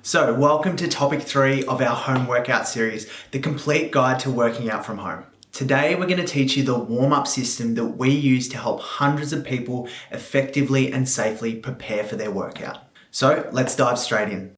So welcome to topic 3 of our home workout series, the complete guide to working out from home. Today we're going to teach you the warm-up system that we use to help hundreds of people effectively and safely prepare for their workout. So let's dive straight in.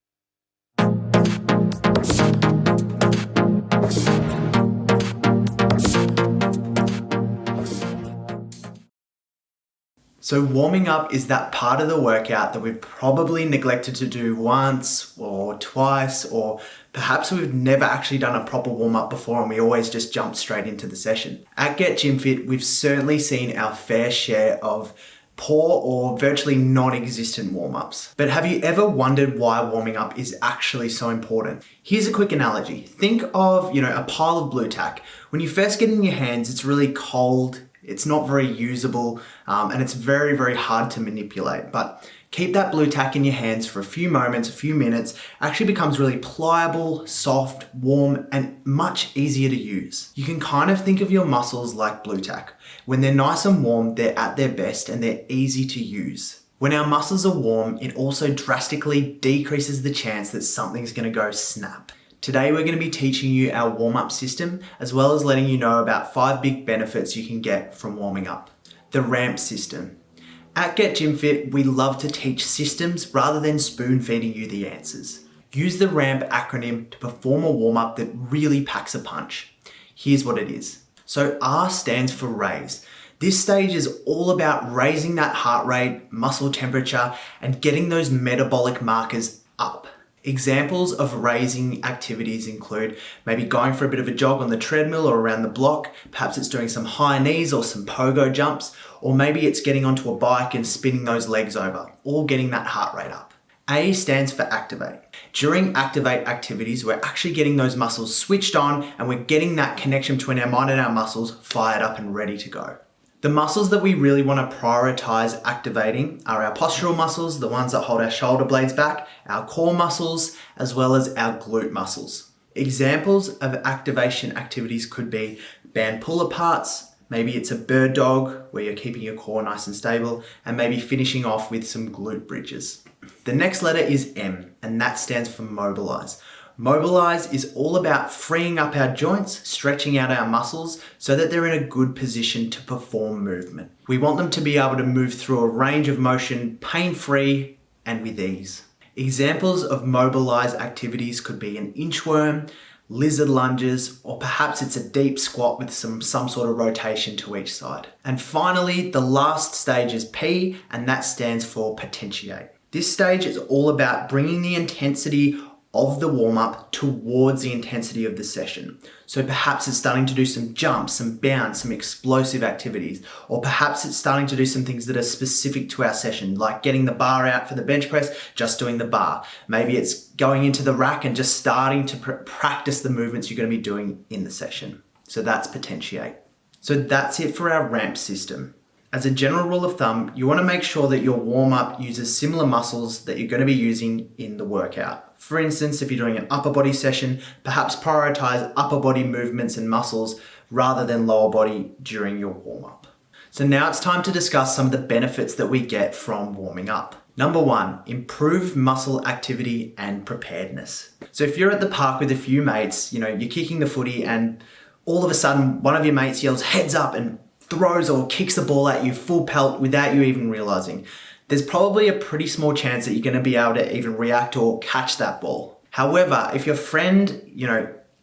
So warming up is that part of the workout that we've probably neglected to do once or twice, or perhaps we've never actually done a proper warm-up before and we always just jump straight into the session. At Get Gym Fit, we've certainly seen our fair share of poor or virtually non-existent warm-ups. But have you ever wondered why warming up is actually so important? Here's a quick analogy. Think of, a pile of blue tack. When you first get it in your hands, it's really cold. It's not very usable and it's very, very hard to manipulate. But keep that blue tack in your hands for a few moments, a few minutes, actually becomes really pliable, soft, warm, and much easier to use. You can kind of think of your muscles like blue tack. When they're nice and warm, they're at their best and they're easy to use. When our muscles are warm, it also drastically decreases the chance that something's going to go snap. Today we're going to be teaching you our warm-up system, as well as letting you know about 5 big benefits you can get from warming up. The ramp system. At Get Gym Fit, we love to teach systems rather than spoon-feeding you the answers. Use the RAMP acronym to perform a warm-up that really packs a punch. Here's what it is. So R stands for raise. This stage is all about raising that heart rate, muscle temperature, and getting those metabolic markers up. Examples of raising activities include maybe going for a bit of a jog on the treadmill or around the block. Perhaps it's doing some high knees or some pogo jumps, or maybe it's getting onto a bike and spinning those legs over, all getting that heart rate up. A stands for activate. During activate activities, we're actually getting those muscles switched on and we're getting that connection between our mind and our muscles fired up and ready to go. The muscles that we really want to prioritize activating are our postural muscles, the ones that hold our shoulder blades back, our core muscles, as well as our glute muscles. Examples of activation activities could be band pull-aparts, maybe it's a bird dog where you're keeping your core nice and stable, and maybe finishing off with some glute bridges. The next letter is M, and that stands for mobilize. Mobilize is all about freeing up our joints, stretching out our muscles so that they're in a good position to perform movement. We want them to be able to move through a range of motion pain-free and with ease. Examples of mobilize activities could be an inchworm, lizard lunges, or perhaps it's a deep squat with some sort of rotation to each side. And finally, the last stage is P, and that stands for potentiate. This stage is all about bringing the intensity of the warm-up towards the intensity of the session. So perhaps it's starting to do some jumps, some bounce, some explosive activities, or perhaps it's starting to do some things that are specific to our session, like getting the bar out for the bench press, just doing the bar. Maybe it's going into the rack and just starting to practice the movements you're going to be doing in the session. So that's potentiate. So that's it for our ramp system. As a general rule of thumb, you want to make sure that your warm-up uses similar muscles that you're going to be using in the workout. For instance, if you're doing an upper body session, perhaps prioritize upper body movements and muscles rather than lower body during your warm-up. So now it's time to discuss some of the benefits that we get from warming up. Number 1, improved muscle activity and preparedness. So if you're at the park with a few mates, you're kicking the footy and all of a sudden one of your mates yells heads up and throws or kicks the ball at you full pelt without you even realizing. There's probably a pretty small chance that you're going to be able to even react or catch that ball. However, if your friend,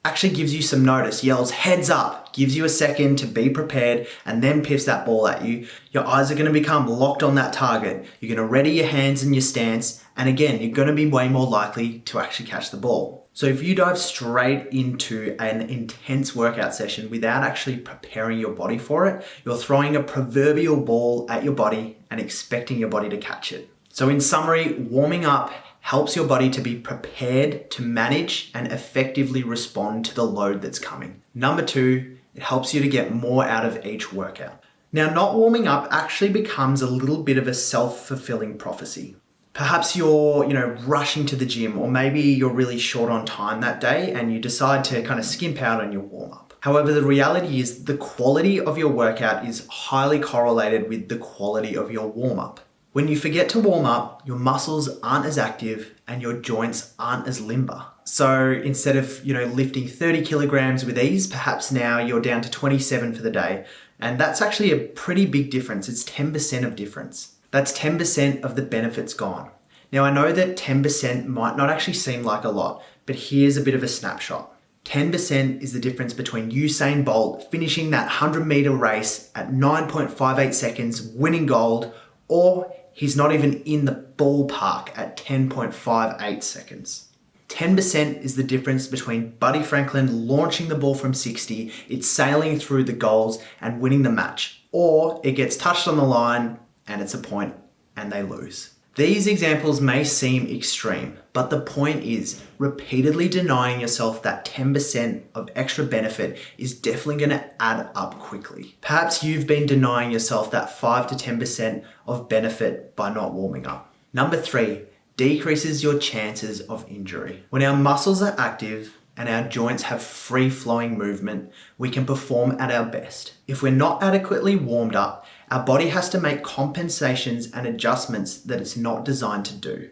actually gives you some notice, yells heads up, gives you a second to be prepared, and then piffs that ball at you, your eyes are going to become locked on that target. You're going to ready your hands and your stance, and again, you're going to be way more likely to actually catch the ball. So if you dive straight into an intense workout session without actually preparing your body for it, you're throwing a proverbial ball at your body and expecting your body to catch it. So in summary, warming up helps your body to be prepared to manage and effectively respond to the load that's coming. Number 2, it helps you to get more out of each workout. Now, not warming up actually becomes a little bit of a self-fulfilling prophecy. Perhaps you're, rushing to the gym, or maybe you're really short on time that day and you decide to kind of skimp out on your warm-up. However, the reality is the quality of your workout is highly correlated with the quality of your warm-up. When you forget to warm up, your muscles aren't as active and your joints aren't as limber. So instead of, lifting 30 kilograms with ease, perhaps now you're down to 27 for the day. And that's actually a pretty big difference. It's 10% of difference. That's 10% of the benefits gone. Now I know that 10% might not actually seem like a lot, but here's a bit of a snapshot. 10% is the difference between Usain Bolt finishing that 100-meter race at 9.58 seconds, winning gold, or he's not even in the ballpark at 10.58 seconds. 10% is the difference between Buddy Franklin launching the ball from 60, it's sailing through the goals and winning the match, or it gets touched on the line and it's a point and they lose. These examples may seem extreme, but the point is repeatedly denying yourself that 10% of extra benefit is definitely going to add up quickly. Perhaps you've been denying yourself that 5 to 10% of benefit by not warming up. Number 3, decreases your chances of injury. When our muscles are active and our joints have free-flowing movement, we can perform at our best. If we're not adequately warmed up, our body has to make compensations and adjustments that it's not designed to do.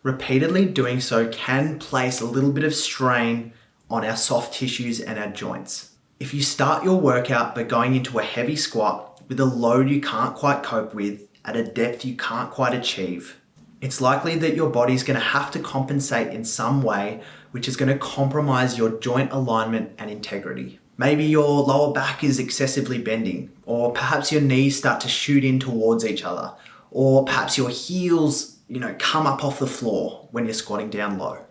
Repeatedly doing so can place a little bit of strain on our soft tissues and our joints. If you start your workout by going into a heavy squat with a load you can't quite cope with at a depth you can't quite achieve, it's likely that your body's going to have to compensate in some way, which is going to compromise your joint alignment and integrity. Maybe your lower back is excessively bending, or perhaps your knees start to shoot in towards each other, or perhaps your heels, come up off the floor when you're squatting down low.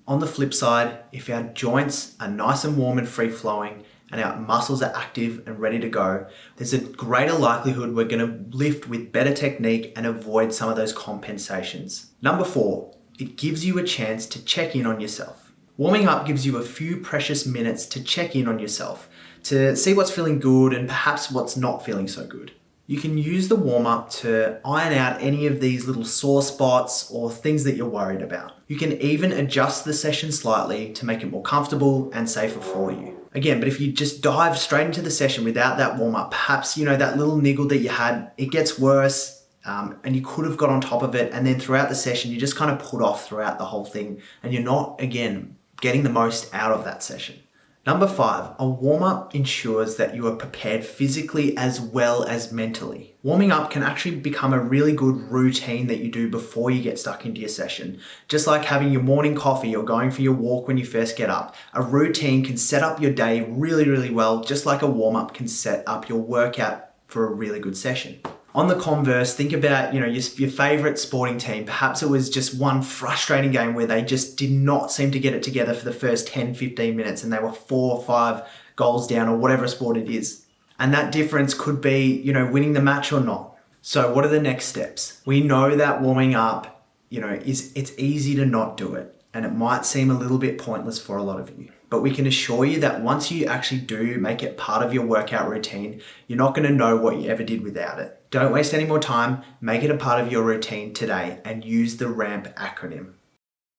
On the flip side, if our joints are nice and warm and free flowing, and our muscles are active and ready to go, there's a greater likelihood we're going to lift with better technique and avoid some of those compensations. Number 4, it gives you a chance to check in on yourself. Warming up gives you a few precious minutes to check in on yourself, to see what's feeling good and perhaps what's not feeling so good. You can use the warm-up to iron out any of these little sore spots or things that you're worried about. You can even adjust the session slightly to make it more comfortable and safer for you. Again, but if you just dive straight into the session without that warm-up, perhaps, that little niggle that you had, it gets worse and you could have got on top of it. And then throughout the session, you just kind of put off throughout the whole thing and you're not, again, getting the most out of that session. Number 5, a warm-up ensures that you are prepared physically as well as mentally. Warming up can actually become a really good routine that you do before you get stuck into your session. Just like having your morning coffee or going for your walk when you first get up. A routine can set up your day really, really well, just like a warm-up can set up your workout for a really good session. On the converse, think about, your favorite sporting team. Perhaps it was just one frustrating game where they just did not seem to get it together for the first 10, 15 minutes and they were 4 or 5 goals down or whatever sport it is. And that difference could be, winning the match or not. So what are the next steps? We know that warming up, it's easy to not do it. And it might seem a little bit pointless for a lot of you. But we can assure you that once you actually do make it part of your workout routine, you're not going to know what you ever did without it. Don't waste any more time. Make it a part of your routine today and use the RAMP acronym.